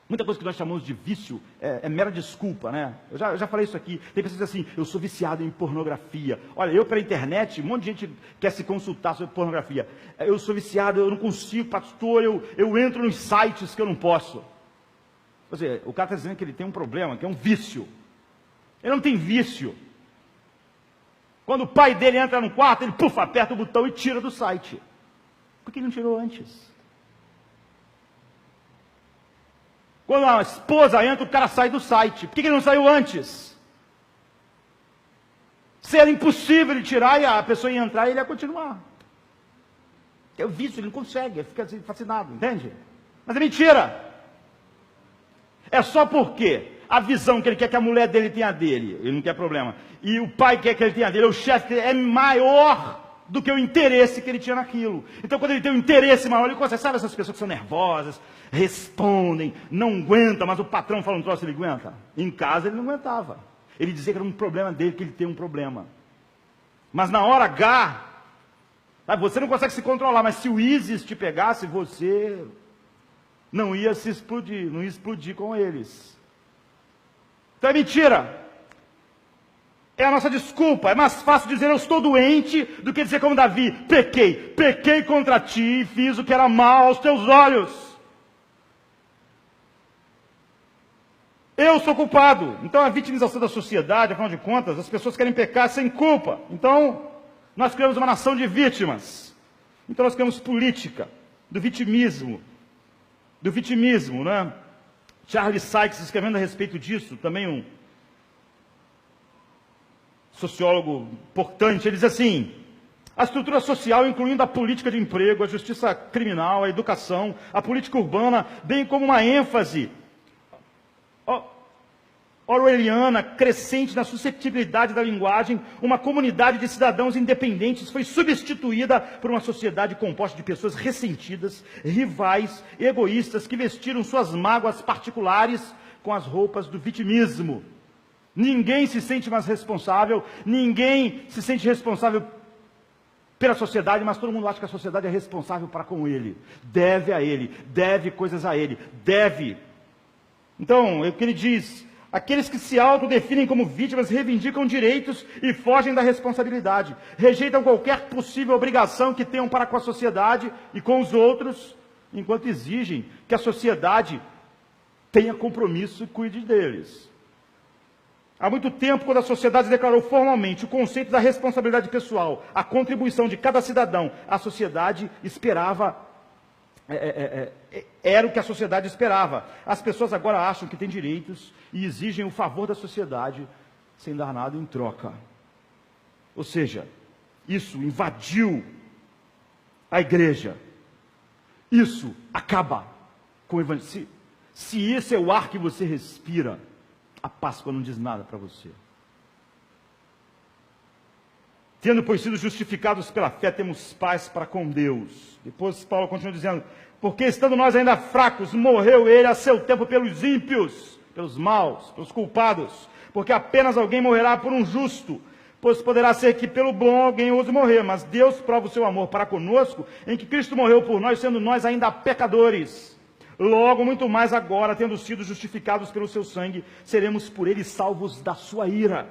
Muita coisa que nós chamamos de vício é mera desculpa, né? Eu já falei isso aqui. Tem pessoas que dizem assim, eu sou viciado em pornografia. Olha, eu pela internet, um monte de gente quer se consultar sobre pornografia. Eu sou viciado, eu não consigo, pastor, eu entro nos sites que eu não posso. Ou seja, o cara está dizendo que ele tem um problema, que é um vício. Ele não tem vício. Quando o pai dele entra no quarto, ele aperta o botão e tira do site. Por que ele não tirou antes? Quando a esposa entra, o cara sai do site. Por que ele não saiu antes? Se era impossível ele tirar e a pessoa ia entrar e ele ia continuar. É o vício, ele não consegue, ele fica assim, fascinado, entende? Mas é mentira. É só porque a visão que ele quer que a mulher dele tenha dele, ele não quer problema. E o pai quer que ele tenha dele, o chefe é maior do que o interesse que ele tinha naquilo. Então, quando ele tem um interesse maior, ele consegue. Sabe essas pessoas que são nervosas, respondem, não aguentam, mas o patrão fala um troço, ele aguenta? Em casa ele não aguentava. Ele dizia que era um problema dele, que ele tem um problema. Mas na hora H, você não consegue se controlar, mas se o ISIS te pegasse, você não ia se explodir, não ia explodir com eles. Então é mentira. É a nossa desculpa. É mais fácil dizer eu estou doente do que dizer como Davi, pequei contra ti e fiz o que era mal aos teus olhos. Eu sou culpado. Então a vitimização da sociedade, afinal de contas, as pessoas querem pecar sem culpa. Então nós criamos uma nação de vítimas. Então nós criamos política do vitimismo, né? Charles Sykes, escrevendo a respeito disso, também um sociólogo importante, ele diz assim: a estrutura social, incluindo a política de emprego, a justiça criminal, a educação, a política urbana, bem como uma ênfase orwelliana, crescente na suscetibilidade da linguagem, uma comunidade de cidadãos independentes foi substituída por uma sociedade composta de pessoas ressentidas, rivais, egoístas, que vestiram suas mágoas particulares com as roupas do vitimismo. Ninguém se sente mais responsável, ninguém se sente responsável pela sociedade, mas todo mundo acha que a sociedade é responsável para com ele, deve a ele, deve coisas a ele, deve. Então, é o que ele diz: aqueles que se autodefinem como vítimas reivindicam direitos e fogem da responsabilidade, rejeitam qualquer possível obrigação que tenham para com a sociedade e com os outros, enquanto exigem que a sociedade tenha compromisso e cuide deles. Há muito tempo, quando a sociedade declarou formalmente o conceito da responsabilidade pessoal, a contribuição de cada cidadão, a sociedade esperava, era o que a sociedade esperava. As pessoas agora acham que têm direitos e exigem o favor da sociedade sem dar nada em troca. Ou seja, isso invadiu a igreja. Isso acaba com o evangelho. Se esse é o ar que você respira, a Páscoa não diz nada para você. Tendo, pois, sido justificados pela fé, temos paz para com Deus. Depois Paulo continua dizendo: porque estando nós ainda fracos, morreu ele a seu tempo pelos ímpios, pelos maus, pelos culpados. Porque apenas alguém morrerá por um justo, pois poderá ser que pelo bom alguém ouse morrer. Mas Deus prova o seu amor para conosco, em que Cristo morreu por nós, sendo nós ainda pecadores. Logo, muito mais agora, tendo sido justificados pelo seu sangue, seremos por ele salvos da sua ira.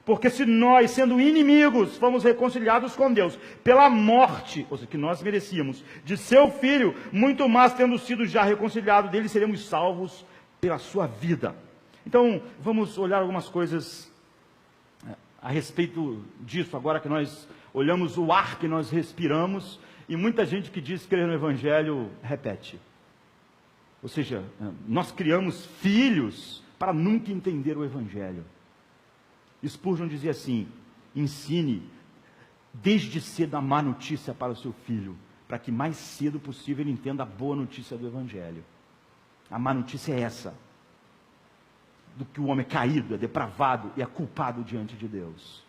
Porque se nós, sendo inimigos, fomos reconciliados com Deus pela morte, ou seja, que nós merecíamos, de seu Filho, muito mais tendo sido já reconciliados dele, seremos salvos pela sua vida. Então, vamos olhar algumas coisas a respeito disso, agora que nós olhamos o ar que nós respiramos, e muita gente que diz crer no Evangelho repete. Ou seja, nós criamos filhos para nunca entender o Evangelho. Spurgeon dizia assim: ensine desde cedo a má notícia para o seu filho, para que mais cedo possível ele entenda a boa notícia do Evangelho. A má notícia é essa, do que o homem é caído, é depravado e é culpado diante de Deus.